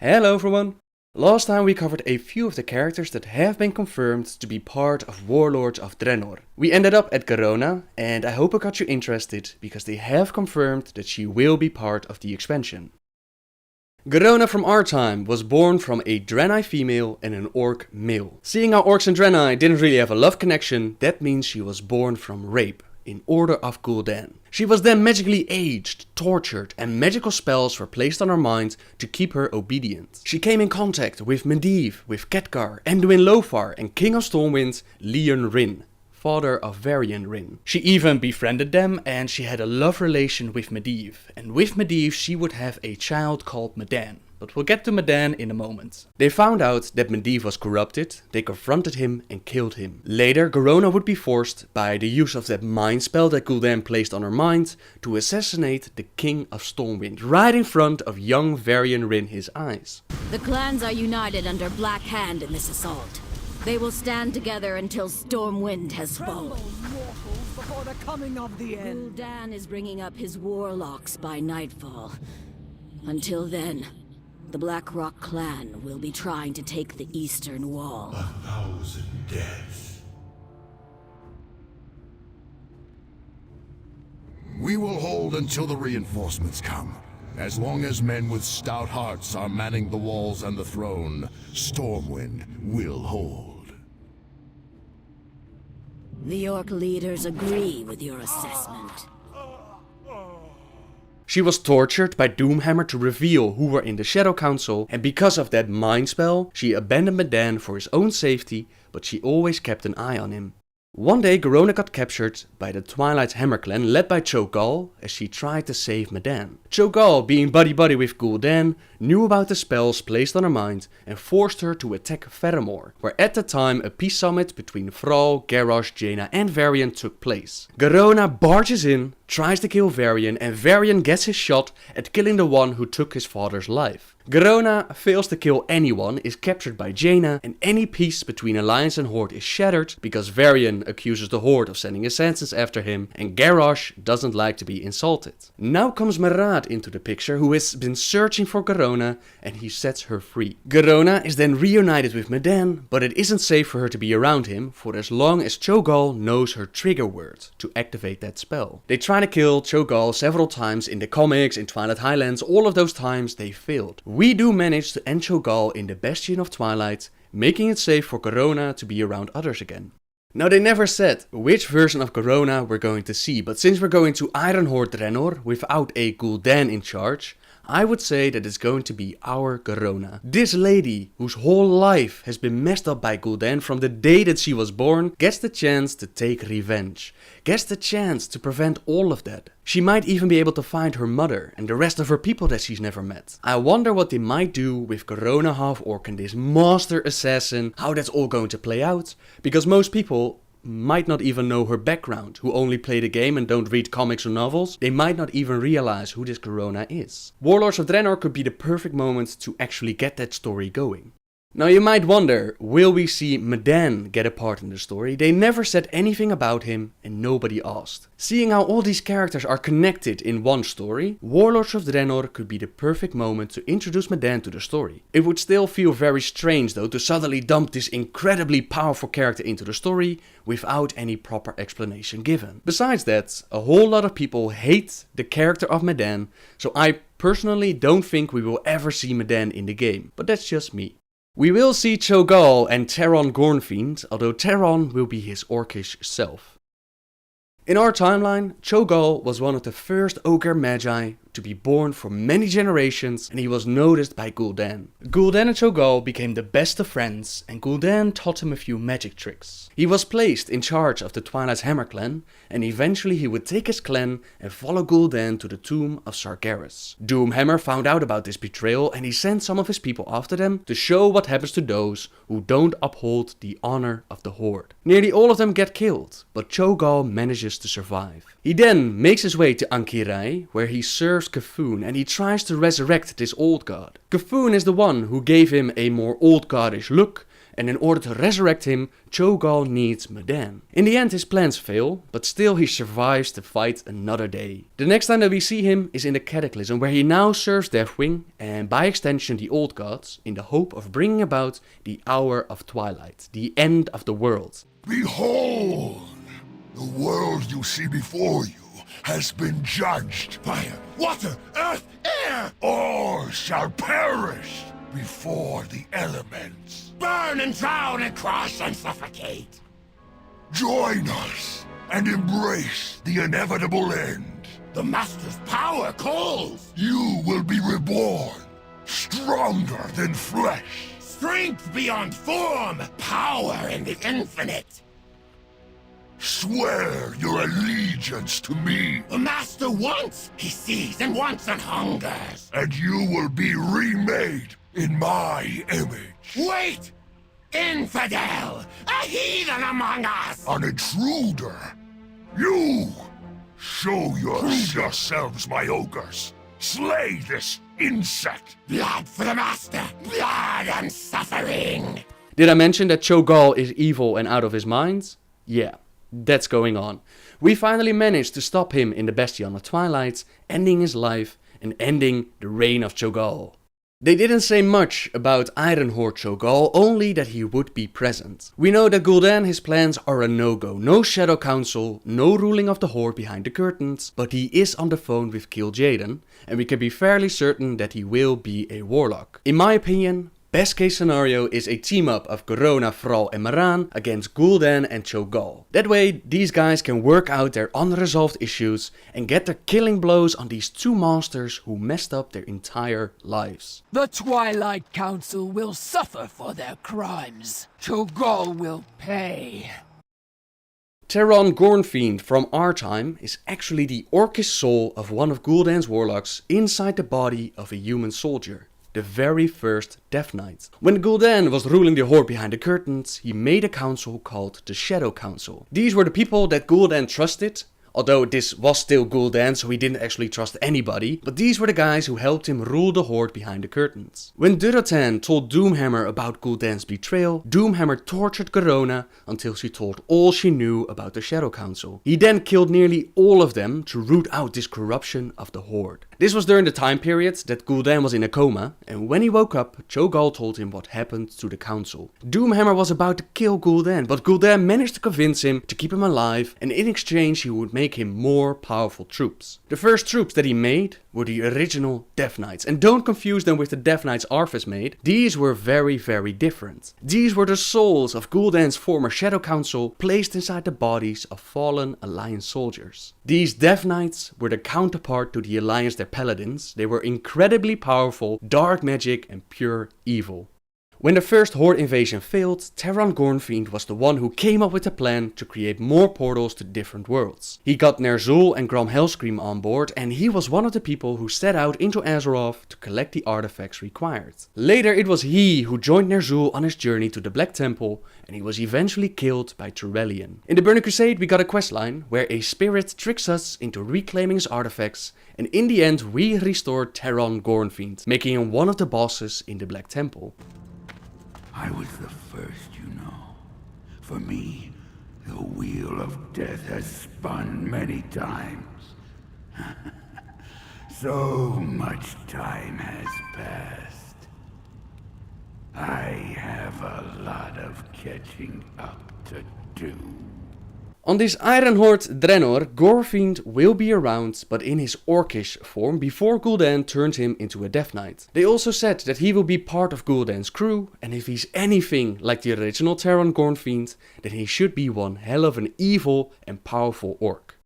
Hello everyone! Last time we covered a few of the characters that have been confirmed to be part of Warlords of Draenor. We ended up at Garona, and I hope I got you interested because they have confirmed that she will be part of the expansion. Garona from our time was born from a Draenei female and an Orc male. Seeing how Orcs and Draenei didn't really have a love connection, that means she was born from rape, in Order of Gul'dan. She was then magically aged, tortured, and magical spells were placed on her mind to keep her obedient. She came in contact with Medivh, with Khadgar, Anduin Lothar, and King of Stormwind, Leon Rin, father of Varian Rin. She even befriended them, and she had a love relation with Medivh. And with Medivh she would have a child called Medan. But we'll get to Medan in a moment. They found out that Medivh was corrupted, they confronted him and killed him. Later, Garona would be forced, by the use of that mind spell that Gul'dan placed on her mind, to assassinate the King of Stormwind, right in front of young Varian Rin his eyes. The clans are united under Black Hand in this assault. They will stand together until Stormwind has fallen. Mortals before the coming of the end. Gul'dan is bringing up his warlocks by nightfall. Until then, the Blackrock clan will be trying to take the eastern wall. 1,000 deaths. We will hold until the reinforcements come. As long as men with stout hearts are manning the walls and the throne, Stormwind will hold. The Orc leaders agree with your assessment. She was tortured by Doomhammer to reveal who were in the Shadow Council, and because of that mind spell, she abandoned Medan for his own safety, but she always kept an eye on him. One day Garona got captured by the Twilight Hammer clan led by Cho'gall as she tried to save Medan. Cho'gall, being buddy-buddy with Gul'dan, knew about the spells placed on her mind and forced her to attack Faramore, where at the time a peace summit between Thrall, Garrosh, Jaina and Varian took place. Garona barges in, tries to kill Varian, and Varian gets his shot at killing the one who took his father's life. Garona fails to kill anyone, is captured by Jaina, and any peace between Alliance and Horde is shattered because Varian accuses the Horde of sending assassins after him, and Garrosh doesn't like to be insulted. Now comes Maraad into the picture, who has been searching for Garona, and he sets her free. Garona is then reunited with Medan, but it isn't safe for her to be around him for as long as Cho'gall knows her trigger word to activate that spell. They try to kill Cho'gall several times in the comics, in Twilight Highlands, all of those times they failed. We do manage to end Cho'gall in the Bastion of Twilight, making it safe for Garona to be around others again. Now they never said which version of Garona we're going to see, but since we're going to Ironhorde Draenor without a Gul'dan in charge, I would say that it's going to be our Garona. This lady, whose whole life has been messed up by Gul'dan from the day that she was born, gets the chance to take revenge. Gets the chance to prevent all of that. She might even be able to find her mother and the rest of her people that she's never met. I wonder what they might do with Garona Halforcen, this master assassin, how that's all going to play out. Because most people might not even know her background, who only play the game and don't read comics or novels. They might not even realize who this Garona is. Warlords of Draenor could be the perfect moment to actually get that story going. Now you might wonder, will we see Medan get a part in the story? They never said anything about him and nobody asked. Seeing how all these characters are connected in one story, Warlords of Draenor could be the perfect moment to introduce Medan to the story. It would still feel very strange though to suddenly dump this incredibly powerful character into the story without any proper explanation given. Besides that, a whole lot of people hate the character of Medan, so I personally don't think we will ever see Medan in the game, but that's just me. We will see Cho'gall and Teron Gorefiend, although Teron will be his orcish self. In our timeline, Cho'gall was one of the first Ogre Magi to be born for many generations, and he was noticed by Gul'dan. Gul'dan and Cho'gall became the best of friends, and Gul'dan taught him a few magic tricks. He was placed in charge of the Twilight Hammer clan, and eventually he would take his clan and follow Gul'dan to the tomb of Sargeras. Doomhammer found out about this betrayal, and he sent some of his people after them to show what happens to those who don't uphold the honor of the Horde. Nearly all of them get killed, but Cho'gall manages to survive. He then makes his way to Ankirai, where he serves Kafun, and he tries to resurrect this old god. Kafun is the one who gave him a more old godish look, and in order to resurrect him, Cho'gall needs Medan. In the end his plans fail, but still he survives to fight another day. The next time that we see him is in the Cataclysm, where he now serves Deathwing, and by extension the Old Gods, in the hope of bringing about the Hour of Twilight, the end of the world. Behold! The world you see before you has been judged. Fire, water, earth, air! All shall perish before the elements. Burn and drown and crush and suffocate. Join us and embrace the inevitable end. The Master's power calls. You will be reborn, stronger than flesh. Strength beyond form, power in the infinite. Swear your allegiance to me, The Master wants, he sees and wants and hungers. and you will be remade in my image. Wait! Infidel! A heathen among us! An intruder. You! Show yourselves, my ogres. Slay this insect. Blood for the Master! Blood and suffering! Did I mention that Cho'gall is evil and out of his mind? Yeah, that's going on. We finally managed to stop him in the Bastion of Twilight, ending his life and ending the reign of Cho'gall. They didn't say much about Ironhorde Cho'gall, only that he would be present. We know that Gul'dan, his plans are a no-go, no Shadow Council, no ruling of the Horde behind the curtains, but he is on the phone with Kil'jaeden, and we can be fairly certain that he will be a warlock. In my opinion, best case scenario is a team up of Garona, Thrall and Moran against Gul'dan and Cho'gall. That way these guys can work out their unresolved issues and get their killing blows on these two monsters who messed up their entire lives. The Twilight Council will suffer for their crimes. Cho'gall will pay. Teron Gorefiend from our time is actually the orcish soul of one of Gul'dan's warlocks inside the body of a human soldier. The very first Death Knight. When Gul'dan was ruling the Horde behind the curtains, he made a council called the Shadow Council. These were the people that Gul'dan trusted, although this was still Gul'dan, so he didn't actually trust anybody, but these were the guys who helped him rule the Horde behind the curtains. When Durotan told Doomhammer about Gul'dan's betrayal, Doomhammer tortured Garona until she told all she knew about the Shadow Council. He then killed nearly all of them to root out this corruption of the Horde. This was during the time period that Gul'dan was in a coma, and when he woke up, Cho'gall told him what happened to the council. Doomhammer was about to kill Gul'dan, but Gul'dan managed to convince him to keep him alive, and in exchange he would make him more powerful troops. The first troops that he made were the original Death Knights, and don't confuse them with the Death Knights Arthas made. These were very, very different. These were the souls of Gul'dan's former Shadow Council placed inside the bodies of fallen Alliance soldiers. These Death Knights were the counterpart to the Alliance their paladins. They were incredibly powerful, dark magic and pure evil. When the first Horde invasion failed, Teron Gorefiend was the one who came up with a plan to create more portals to different worlds. He got Ner'zhul and Grom Hellscream on board, and he was one of the people who set out into Azeroth to collect the artifacts required. Later it was he who joined Ner'zhul on his journey to the Black Temple, and he was eventually killed by Turelion. In the Burning Crusade we got a questline where a spirit tricks us into reclaiming his artifacts, and in the end we restored Teron Gorefiend, making him one of the bosses in the Black Temple. I was the first, you know. For me, the wheel of death has spun many times. So much time has passed. I have a lot of catching up to do. On this Ironhorde Draenor, Gorefiend will be around, but in his orcish form before Gul'dan turned him into a Death Knight. They also said that he will be part of Gul'dan's crew, and if he's anything like the original Teron Gorefiend, then he should be one hell of an evil and powerful orc.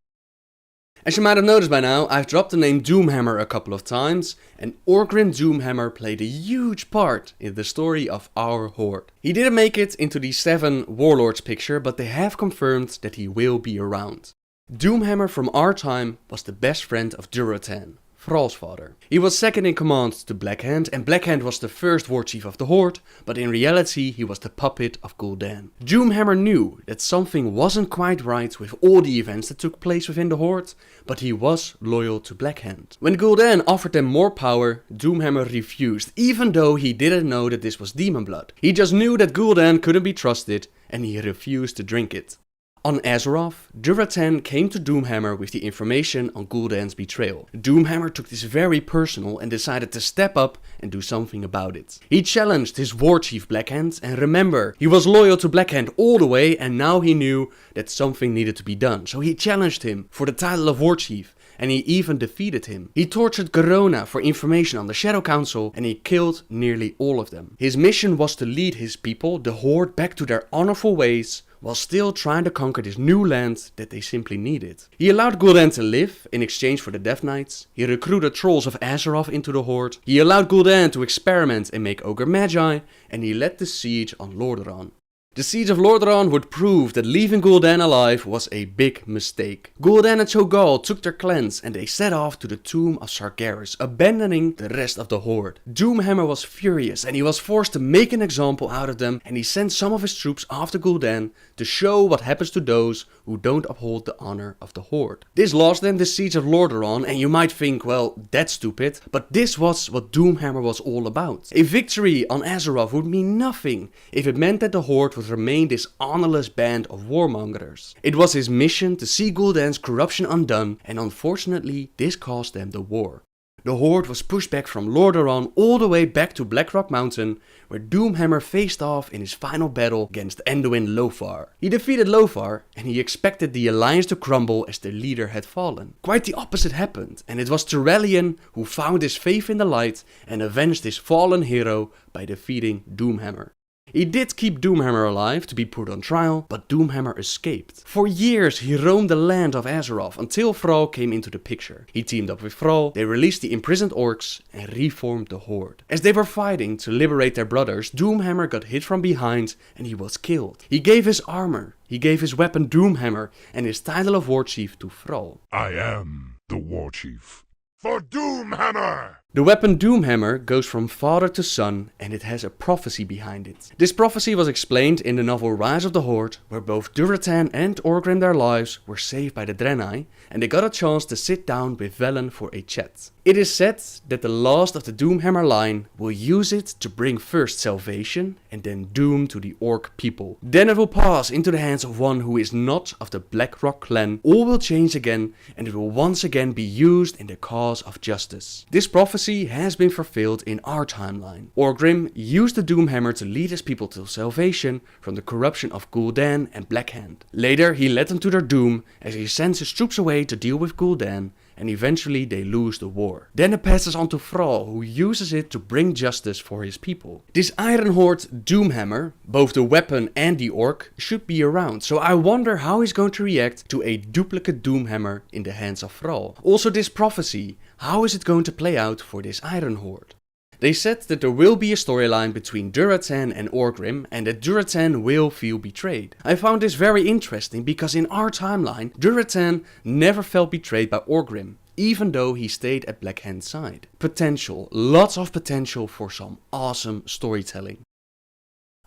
As you might have noticed by now, I've dropped the name Doomhammer a couple of times, and Orgrim Doomhammer played a huge part in the story of our Horde. He didn't make it into the 7 Warlords picture, but they have confirmed that he will be around. Doomhammer from our time was the best friend of Durotan. Thrall's father. He was second in command to Blackhand, and Blackhand was the first war chief of the Horde, but in reality he was the puppet of Gul'dan. Doomhammer knew that something wasn't quite right with all the events that took place within the Horde, but he was loyal to Blackhand. When Gul'dan offered them more power, Doomhammer refused, even though he didn't know that this was demon blood. He just knew that Gul'dan couldn't be trusted, and he refused to drink it. On Azeroth, Durotan came to Doomhammer with the information on Gul'dan's betrayal. Doomhammer took this very personal and decided to step up and do something about it. He challenged his war chief Blackhand, and remember, he was loyal to Blackhand all the way, and now he knew that something needed to be done. So he challenged him for the title of war chief, and he even defeated him. He tortured Garona for information on the Shadow Council, and he killed nearly all of them. His mission was to lead his people, the Horde, back to their honorful ways, while still trying to conquer this new land that they simply needed. He allowed Gul'dan to live in exchange for the Death Knights. He recruited trolls of Azeroth into the Horde. He allowed Gul'dan to experiment and make Ogre Magi, and he led the siege on Lordaeron. The siege of Lordaeron would prove that leaving Gul'dan alive was a big mistake. Gul'dan and Cho'gall took their clans and they set off to the tomb of Sargeras, abandoning the rest of the Horde. Doomhammer was furious and he was forced to make an example out of them, and he sent some of his troops after Gul'dan to show what happens to those who don't uphold the honor of the Horde. This lost them the siege of Lordaeron, and you might think, well, that's stupid, but this was what Doomhammer was all about. A victory on Azeroth would mean nothing if it meant that the Horde would remain this honorless band of warmongers. It was his mission to see Gul'dan's corruption undone, and unfortunately this cost them the war. The Horde was pushed back from Lordaeron all the way back to Blackrock Mountain, where Doomhammer faced off in his final battle against Anduin Lothar. He defeated Lothar, and he expected the alliance to crumble as their leader had fallen. Quite the opposite happened, and it was Turalyon who found his faith in the light and avenged his fallen hero by defeating Doomhammer. He did keep Doomhammer alive to be put on trial, but Doomhammer escaped. For years he roamed the land of Azeroth until Thrall came into the picture. He teamed up with Thrall, they released the imprisoned orcs and reformed the Horde. As they were fighting to liberate their brothers, Doomhammer got hit from behind and he was killed. He gave his armor, he gave his weapon Doomhammer and his title of war chief to Thrall. I am the war chief. For Doomhammer! The weapon Doomhammer goes from father to son, and it has a prophecy behind it. This prophecy was explained in the novel Rise of the Horde, where both Durotan and Orgrim their lives were saved by the Draenor, and they got a chance to sit down with Velen for a chat. It is said that the last of the Doomhammer line will use it to bring first salvation and then doom to the Orc people. Then it will pass into the hands of one who is not of the Blackrock clan. All will change again, and it will once again be used in the cause of justice. This prophecy has been fulfilled in our timeline. Orgrim used the Doomhammer to lead his people to salvation from the corruption of Gul'dan and Blackhand. Later he led them to their doom as he sends his troops away to deal with Gul'dan, and eventually they lose the war. Then it passes on to Thrall, who uses it to bring justice for his people. This Iron Horde Doomhammer, both the weapon and the orc, should be around, so I wonder how he's going to react to a duplicate Doomhammer in the hands of Thrall. Also this prophecy, how is it going to play out for this Iron Horde? They said that there will be a storyline between Durotan and Orgrim, and that Durotan will feel betrayed. I found this very interesting because in our timeline, Durotan never felt betrayed by Orgrim, even though he stayed at Blackhand's side. Potential, lots of potential for some awesome storytelling.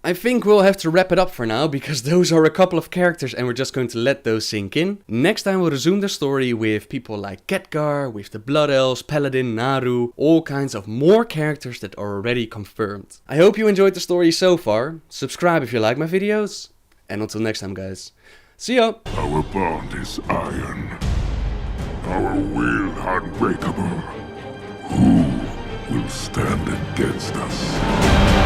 I think we'll have to wrap it up for now, because those are a couple of characters and we're just going to let those sink in. Next time we'll resume the story with people like Khadgar, with the Blood Elves, Paladin, Naru, all kinds of more characters that are already confirmed. I hope you enjoyed the story so far. Subscribe if you like my videos, and until next time guys, see ya! Our bond is iron. Our will unbreakable. Who will stand against us?